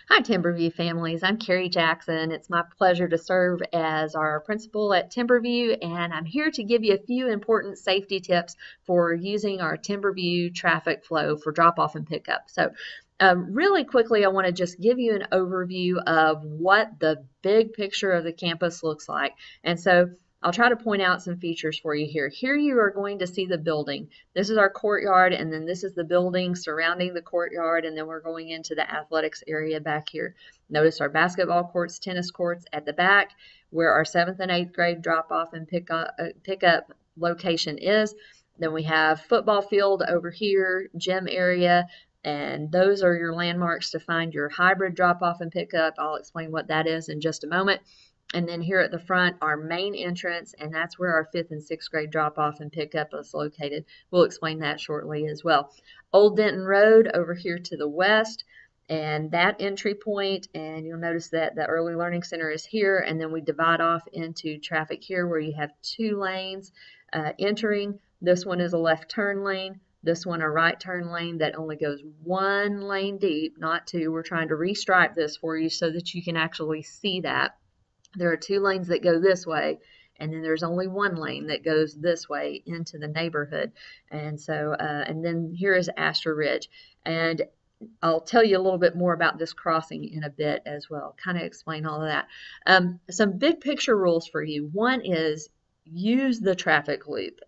Hi, Timberview families. I'm Carrie Jackson. It's my pleasure to serve as our principal at Timberview, and I'm here to give you a few important safety tips for using our Timberview traffic flow for drop-off and pickup. Really quickly, I want to just give you an overview of what the big picture of the campus looks like. I'll try to point out some features for you here. Here you are going to see the building. This is our courtyard, and then this is the building surrounding the courtyard, and then we're going into the athletics area back here. Notice our basketball courts, tennis courts at the back, where our 7th and 8th grade drop-off and pickup location is. Then we have football field over here, gym area, and those are your landmarks to find your hybrid drop-off and pickup. I'll explain what that is in just a moment. And then here at the front, our main entrance, and that's where our 5th and 6th grade drop-off and pickup is located. We'll explain that shortly as well. Old Denton Road over here to the west, and that entry point, and you'll notice that the Early Learning Center is here, and then we divide off into traffic here where you have 2 lanes entering. This one is a left turn lane. This one a right turn lane that only goes 1 lane deep, not 2. We're trying to restripe this for you so that you can actually see that. There are 2 lanes that go this way, and then there's only 1 lane that goes this way into the neighborhood. And then here is Astor Ridge. And I'll tell you a little bit more about this crossing in a bit as well, kind of explain all of that. Some big picture rules for you. One is use the traffic loop.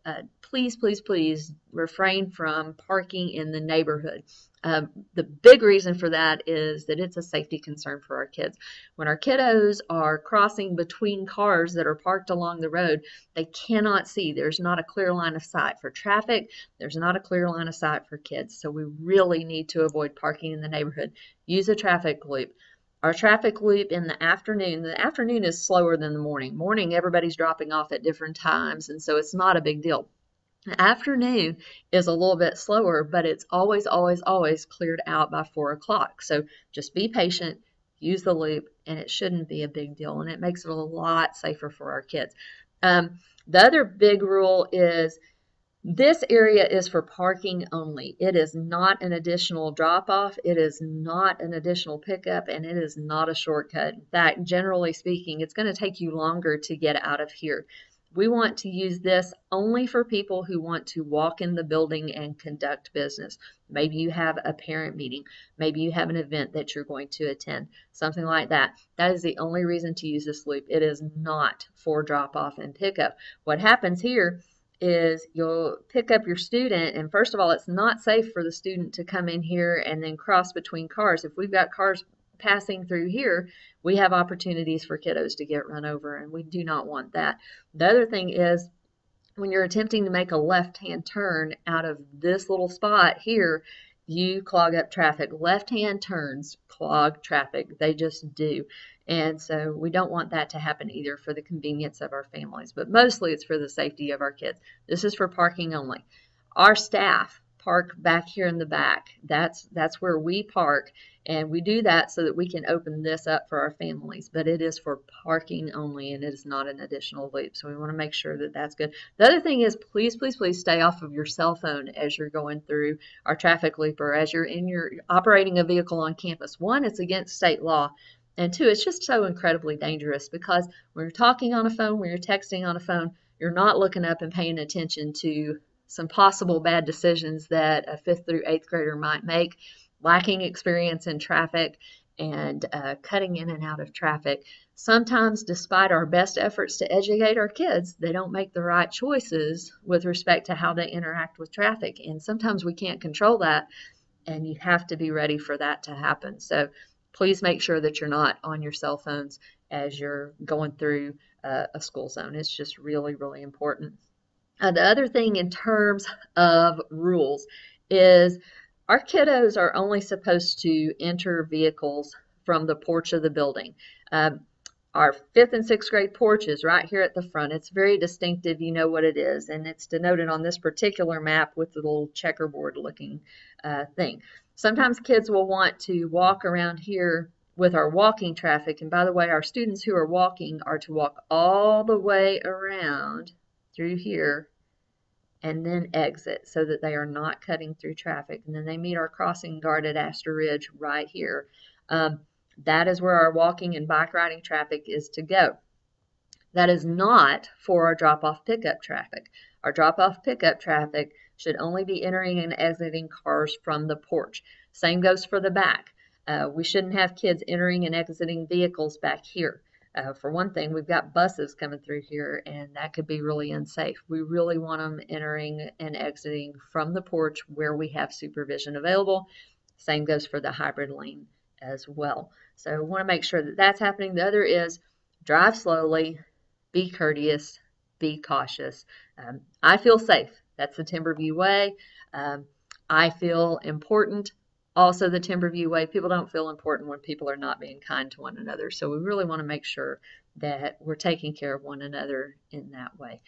Please, please, please refrain from parking in the neighborhood. The big reason for that is that it's a safety concern for our kids. When our kiddos are crossing between cars that are parked along the road, they cannot see. There's not a clear line of sight for traffic. There's not a clear line of sight for kids. So we really need to avoid parking in the neighborhood. Use a traffic loop. Our traffic loop in the afternoon is slower than the morning. Morning, everybody's dropping off at different times, and so it's not a big deal. The afternoon is a little bit slower, but it's always, always, always cleared out by 4 o'clock. So just be patient, use the loop, and it shouldn't be a big deal, and it makes it a lot safer for our kids. The other big rule is this area is for parking only. It is not an additional drop-off. It is not an additional pickup, and it is not a shortcut. In fact, generally speaking, it's going to take you longer to get out of here. We want to use this only for people who want to walk in the building and conduct business. Maybe you have a parent meeting. Maybe you have an event that you're going to attend, something like that. That is the only reason to use this loop. It is not for drop-off and pickup. What happens here is you'll pick up your student, and first of all, it's not safe for the student to come in here and then cross between cars. If we've got cars passing through here, we have opportunities for kiddos to get run over, and we do not want that. The other thing is when you're attempting to make a left-hand turn out of this little spot here, you clog up traffic. Left-hand turns clog traffic. They just do. And so we don't want that to happen either for the convenience of our families, but mostly it's for the safety of our kids. This is for parking only. Our staff park back here in the back. That's where we park, and we do that so that we can open this up for our families, but it is for parking only, and it is not an additional loop, so we want to make sure that that's good. The other thing is please, please, please stay off of your cell phone as you're going through our traffic loop or as you're operating a vehicle on campus. One, it's against state law, and 2, it's just so incredibly dangerous because when you're talking on a phone, when you're texting on a phone, you're not looking up and paying attention to some possible bad decisions that a 5th through 8th grader might make, lacking experience in traffic and cutting in and out of traffic. Sometimes, despite our best efforts to educate our kids, they don't make the right choices with respect to how they interact with traffic. And sometimes we can't control that, and you have to be ready for that to happen. So please make sure that you're not on your cell phones as you're going through a school zone. It's just really, really important. The other thing in terms of rules is our kiddos are only supposed to enter vehicles from the porch of the building. Our 5th and 6th grade porch is right here at the front. It's very distinctive. You know what it is, and it's denoted on this particular map with the little checkerboard looking thing. Sometimes kids will want to walk around here with our walking traffic, and by the way, our students who are walking are to walk all the way around through here and then exit so that they are not cutting through traffic. And then they meet our crossing guard at Astor Ridge right here. That is where our walking and bike riding traffic is to go. That is not for our drop-off pickup traffic. Our drop-off pickup traffic should only be entering and exiting cars from the porch. Same goes for the back. We shouldn't have kids entering and exiting vehicles back here. For one thing, we've got buses coming through here, and that could be really unsafe. We really want them entering and exiting from the porch where we have supervision available. Same goes for the hybrid lane as well. So we want to make sure that that's happening. The other is drive slowly, be courteous, be cautious. I feel safe. That's the Timberview way. I feel important. Also the Timberview way. People don't feel important when people are not being kind to one another. So we really want to make sure that we're taking care of one another in that way.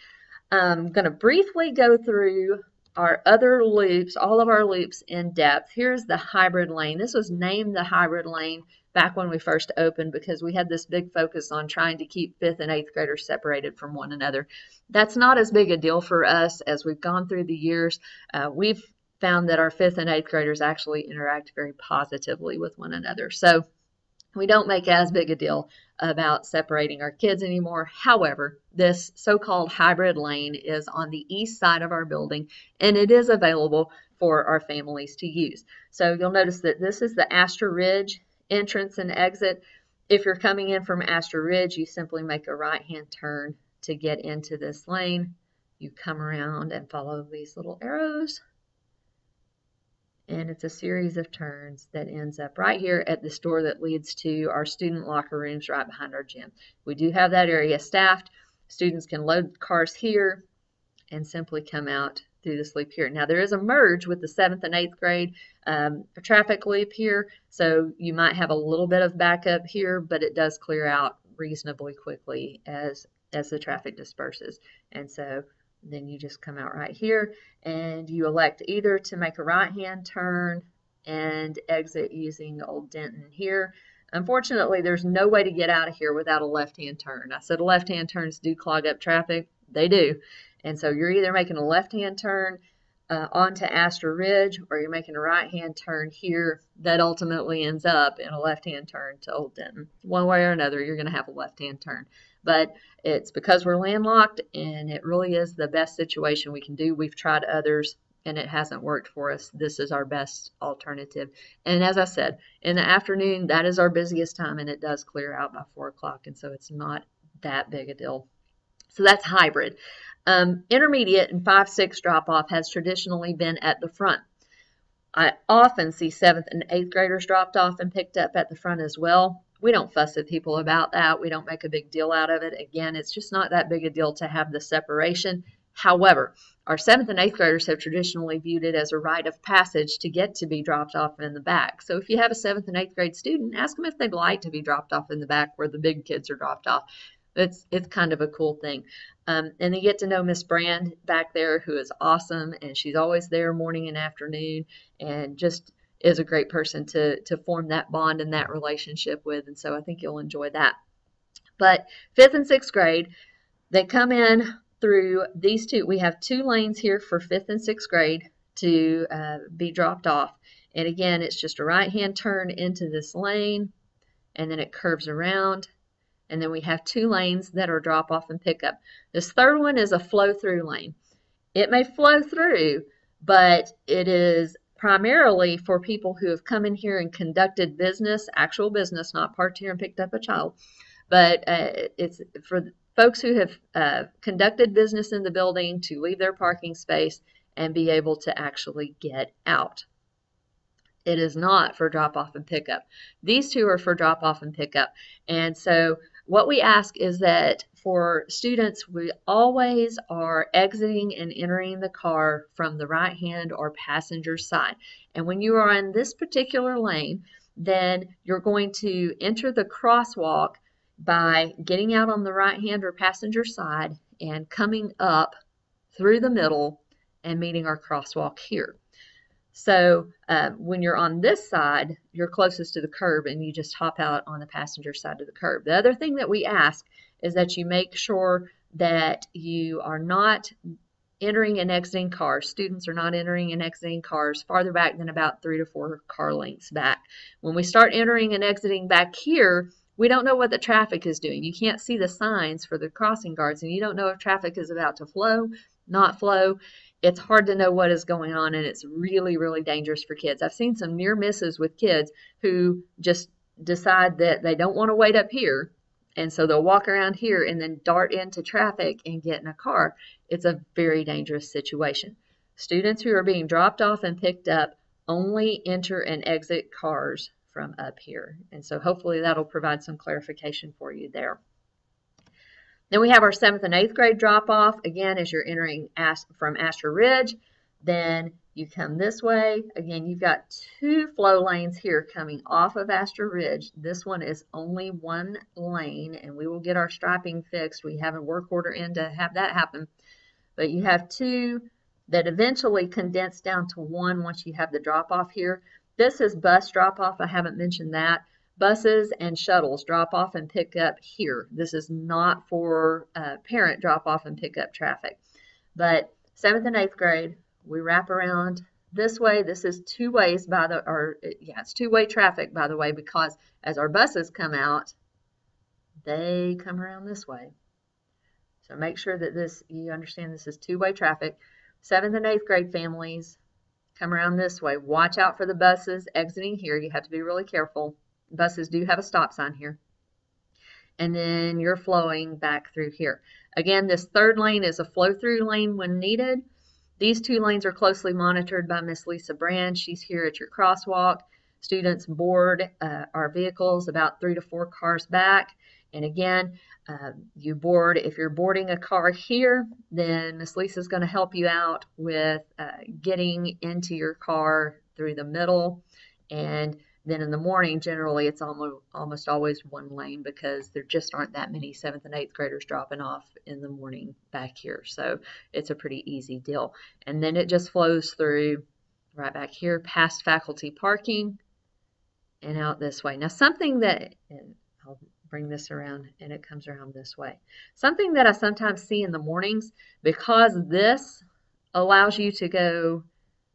I'm going to briefly go through our other loops, all of our loops in depth. Here's the hybrid lane. This was named the hybrid lane back when we first opened because we had this big focus on trying to keep 5th and 8th graders separated from one another. That's not as big a deal for us as we've gone through the years. We've found that our 5th and 8th graders actually interact very positively with one another. So we don't make as big a deal about separating our kids anymore. However, this so-called hybrid lane is on the east side of our building, and it is available for our families to use. So you'll notice that this is the Astor Ridge entrance and exit. If you're coming in from Astor Ridge, you simply make a right-hand turn to get into this lane. You come around and follow these little arrows. And it's a series of turns that ends up right here at this door that leads to our student locker rooms right behind our gym. We do have that area staffed. Students can load cars here and simply come out through this loop here. Now there is a merge with the 7th and 8th grade traffic loop here, so you might have a little bit of backup here, but it does clear out reasonably quickly as the traffic disperses. And so then you just come out right here and you elect either to make a right-hand turn and exit using Old Denton here. Unfortunately, there's no way to get out of here without a left-hand turn. I said left-hand turns do clog up traffic. They do. And so you're either making a left-hand turn onto Astor Ridge, or you're making a right-hand turn here that ultimately ends up in a left-hand turn to Old Denton. One way or another, you're going to have a left-hand turn. But it's because we're landlocked, and it really is the best situation we can do. We've tried others, and it hasn't worked for us. This is our best alternative. And as I said, in the afternoon, that is our busiest time, and it does clear out by 4 o'clock, and so it's not that big a deal. So that's hybrid. Intermediate and 5-6 drop-off has traditionally been at the front. I often see 7th and 8th graders dropped off and picked up at the front as well. We don't fuss at people about that. We don't make a big deal out of it. Again, it's just not that big a deal to have the separation. However, our 7th and 8th graders have traditionally viewed it as a rite of passage to get to be dropped off in the back. So if you have a 7th and 8th grade student, ask them if they'd like to be dropped off in the back where the big kids are dropped off. It's kind of a cool thing. And they get to know Miss Brand back there, who is awesome, and she's always there morning and afternoon, and just is a great person to form that bond and that relationship with, and so I think you'll enjoy that. But 5th and 6th grade, they come in through these two. We have 2 lanes here for 5th and 6th grade to be dropped off, and again, it's just a right-hand turn into this lane, and then it curves around. And then we have 2 lanes that are drop off and pick up. This third one is a flow through lane. It may flow through, but it is primarily for people who have come in here and conducted business, actual business, not parked here and picked up a child. But it's for folks who have conducted business in the building to leave their parking space and be able to actually get out. It is not for drop off and pickup. These 2 are for drop off and pickup. And so what we ask is that for students, we always are exiting and entering the car from the right hand or passenger side. And when you are in this particular lane, then you're going to enter the crosswalk by getting out on the right hand or passenger side and coming up through the middle and meeting our crosswalk here. So when you're on this side, you're closest to the curb, and you just hop out on the passenger side of the curb. The other thing that we ask is that you make sure that you are not entering and exiting cars. Students are not entering and exiting cars farther back than about 3 to 4 car lengths back. When we start entering and exiting back here, we don't know what the traffic is doing. You can't see the signs for the crossing guards, and you don't know if traffic is about to flow, not flow. It's hard to know what is going on, and it's really, really dangerous for kids. I've seen some near misses with kids who just decide that they don't want to wait up here, and so they'll walk around here and then dart into traffic and get in a car. It's a very dangerous situation. Students who are being dropped off and picked up only enter and exit cars from up here. And so hopefully that'll provide some clarification for you there. Then we have our 7th and 8th grade drop-off. Again, as you're entering from Astor Ridge, then you come this way. Again, you've got 2 flow lanes here coming off of Astor Ridge. This one is only 1 lane, and we will get our striping fixed. We have a work order in to have that happen. But you have 2 that eventually condense down to 1 once you have the drop-off here. This is bus drop-off. I haven't mentioned that. Buses and shuttles drop off and pick up here. This is not for parent drop off and pick up traffic. But 7th and 8th grade, we wrap around this way. This is 2 ways it's 2-way traffic, by the way, because as our buses come out, they come around this way. So make sure that you understand this is 2-way traffic. 7th and 8th grade families come around this way. Watch out for the buses exiting here. You have to be really careful. Buses do have a stop sign here. And then you're flowing back through here. Again, this 3rd lane is a flow-through lane when needed. These 2 lanes are closely monitored by Miss Lisa Brand. She's here at your crosswalk. Students board our vehicles about 3 to 4 cars back. And again, you board, if you're boarding a car here, then Miss Lisa's going to help you out with getting into your car through the middle. And then in the morning, generally, it's almost always 1 lane because there just aren't that many 7th and 8th graders dropping off in the morning back here. So it's a pretty easy deal. And then it just flows through right back here past faculty parking and out this way. Now something that, and I'll bring this around and it comes around this way. Something that I sometimes see in the mornings, because this allows you to go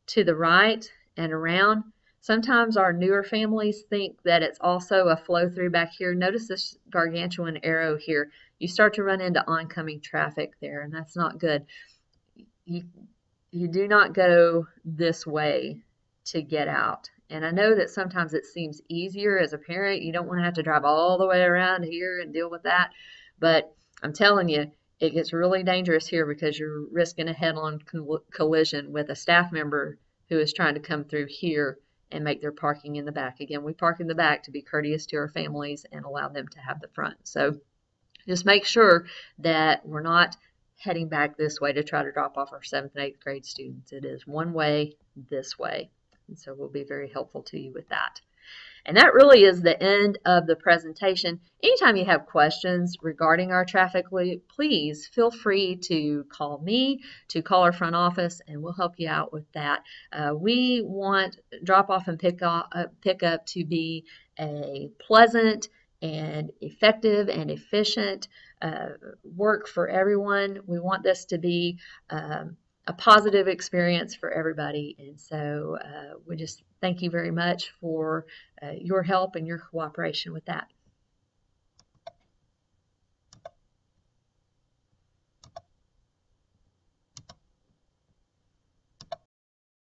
to the right and around, sometimes our newer families think that it's also a flow through back here. Notice this gargantuan arrow here. You start to run into oncoming traffic there, and that's not good. You do not go this way to get out. And I know that sometimes it seems easier as a parent. You don't want to have to drive all the way around here and deal with that. But I'm telling you, it gets really dangerous here because you're risking a head-on collision with a staff member who is trying to come through here and make their parking in the back. Again, we park in the back to be courteous to our families and allow them to have the front. So just make sure that we're not heading back this way to try to drop off our 7th and 8th grade students. It is 1 way this way. And so we'll be very helpful to you with that. And that really is the end of the presentation. Anytime you have questions regarding our traffic loop, please feel free to call me, to call our front office, and we'll help you out with that. We want drop-off and pick-up to be a pleasant and effective and efficient work for everyone. We want this to be a positive experience for everybody. And so we just thank you very much for your help and your cooperation with that.